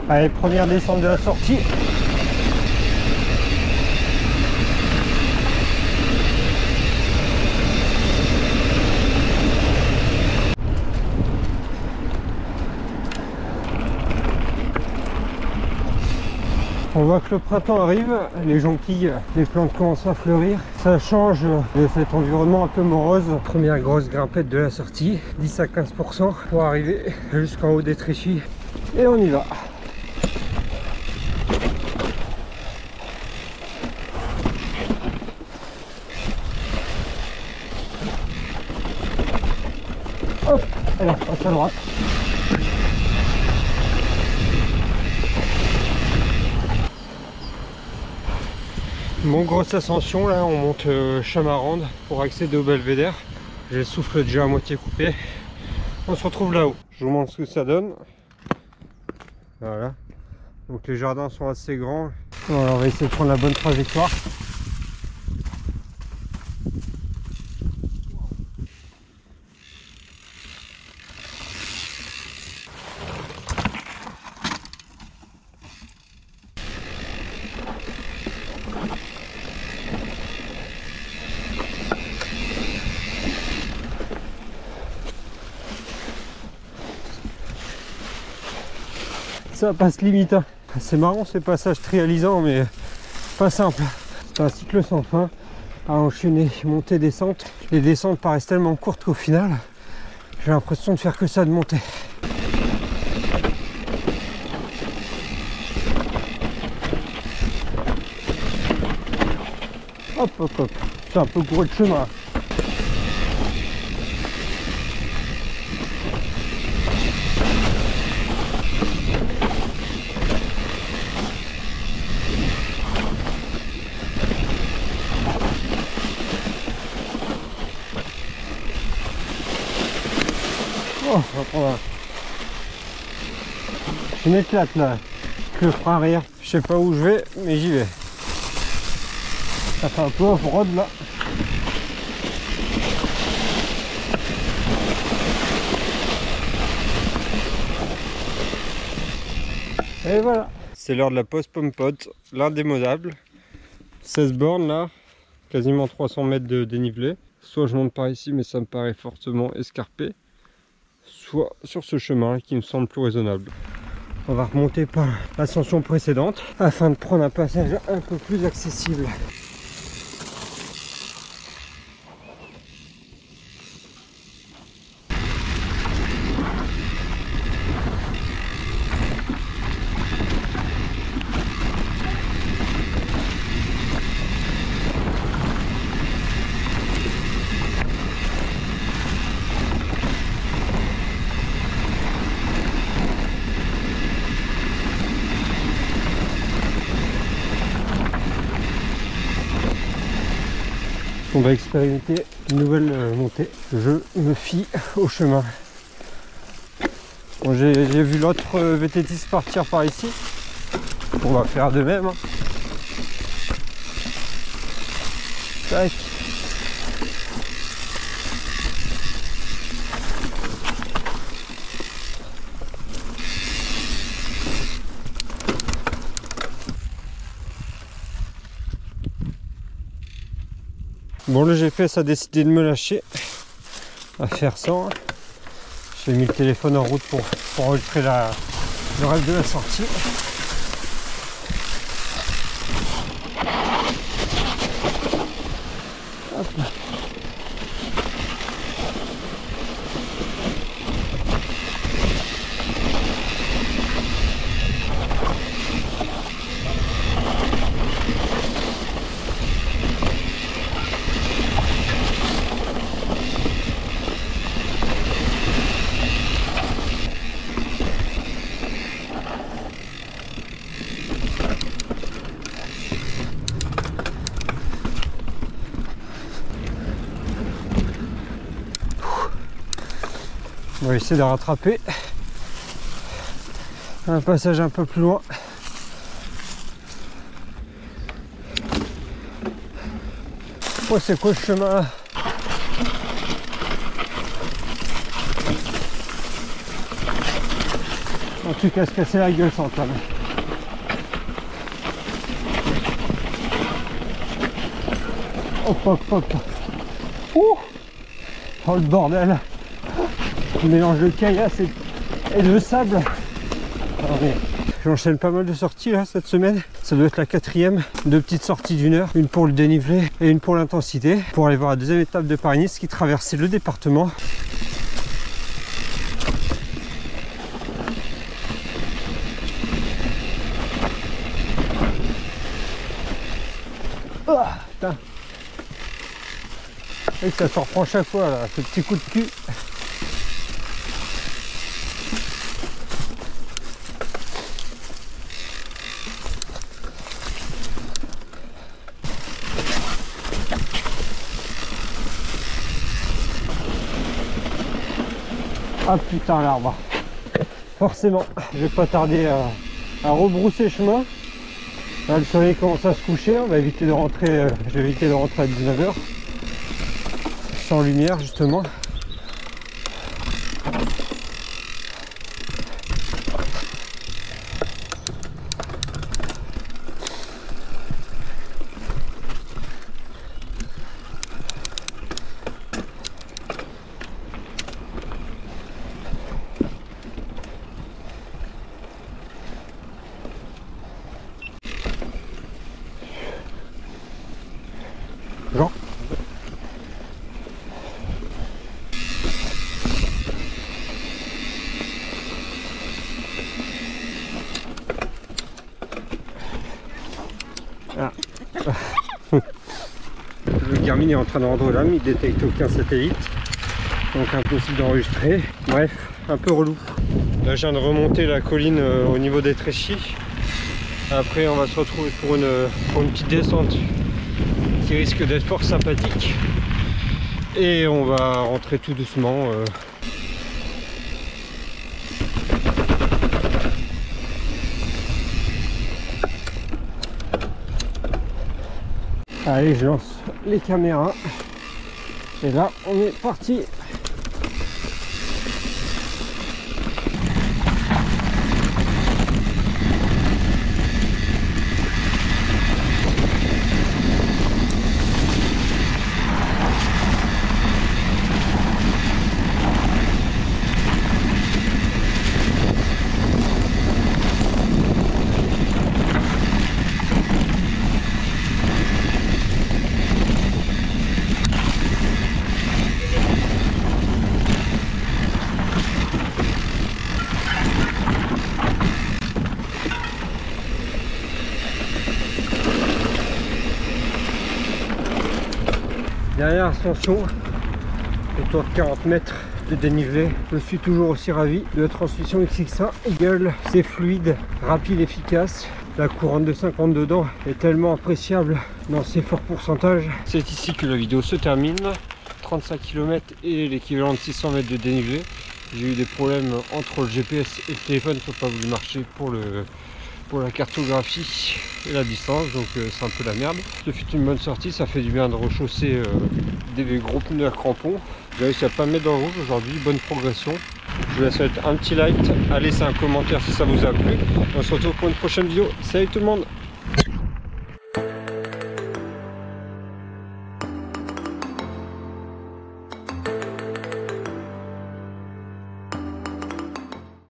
Allez, première descente de la sortie. On voit que le printemps arrive, les jonquilles, les plantes commencent à fleurir. Ça change de cet environnement un peu morose. Première grosse grimpette de la sortie, 10 à 15% pour arriver jusqu'en haut des Tréchy. Et on y va. Hop, alors passe à droite. Bon, grosse ascension là, on monte Chamarande pour accéder au belvédère. J'ai le souffle déjà à moitié coupé. On se retrouve là-haut. Je vous montre ce que ça donne. Voilà. Donc les jardins sont assez grands. Voilà, on va essayer de prendre la bonne trajectoire. Ça passe limite, hein. C'est marrant ces passages trialisants mais pas simple. C'est un cycle sans fin à enchaîner montée descente. Les descentes paraissent tellement courtes qu'au final j'ai l'impression de faire que ça de monter. Hop hop hop, c'est un peu couru de chemin. Oh, on va prendre je m'éclate là, que le frein arrière. Je sais pas où je vais, mais j'y vais. Ça fait un peu off-road là. Et voilà. C'est l'heure de la pause pomme-pote, l'indémodable. 16 bornes là, quasiment 300 mètres de dénivelé. Soit je monte par ici, mais ça me paraît fortement escarpé. Soit sur ce chemin qui me semble plus raisonnable. On va remonter par l'ascension précédente afin de prendre un passage un peu plus accessible. On va expérimenter une nouvelle montée. Je me fie au chemin. Bon, j'ai vu l'autre VTTiste partir par ici. On va faire de même. Tac. Bon, le GPS a décidé de me lâcher à faire 100. J'ai mis le téléphone en route pour enregistrer le reste de la sortie. Hop là. On va essayer de rattraper un passage un peu plus loin. Oh, c'est quoi ce chemin là? En tout cas, se casser la gueule sans table. Hop hop hop. Ouh, oh le bordel. Un mélange de caillasse et de sable. J'enchaîne pas mal de sorties là cette semaine. Ça doit être la 4e. 2 petites sorties d'1 heure. Une pour le dénivelé et une pour l'intensité. Pour aller voir la 2e étape de Paris-Nice qui traversait le département. Oh, putain. Et ça s'en reprend chaque fois là, ce petit coup de cul. Ah putain, l'arbre. Forcément, je vais pas tarder à rebrousser chemin. Là, le soleil commence à se coucher, on va éviter de rentrer, je vais éviter de rentrer à 19 h sans lumière justement. Jean. Ah. Le Garmin est en train de rendre l'âme, il détecte aucun satellite, donc impossible d'enregistrer. Bref, un peu relou. Là, je viens de remonter la colline au niveau des Tréchis. Après, on va se retrouver pour une petite descente qui risque d'être fort sympathique. Et on va rentrer tout doucement. Allez, je lance les caméras. Et là, on est parti. Dernière ascension, autour de 40 mètres de dénivelé. Je suis toujours aussi ravi de la transmission XX1. Gueule, c'est fluide, rapide, efficace. La couronne de 50 dedans est tellement appréciable dans ses forts pourcentages. C'est ici que la vidéo se termine. 35 km et l'équivalent de 600 mètres de dénivelé. J'ai eu des problèmes entre le GPS et le téléphone qui n'ont pas voulu marcher pour la cartographie et la distance, donc c'est un peu la merde. Ce fut une bonne sortie, ça fait du bien de rechausser des gros pneus à crampons. J'ai réussi à pas me mettre dans le rouge aujourd'hui, bonne progression. Je vous laisse mettre un petit like, à laisser un commentaire si ça vous a plu. On se retrouve pour une prochaine vidéo. Salut tout le monde!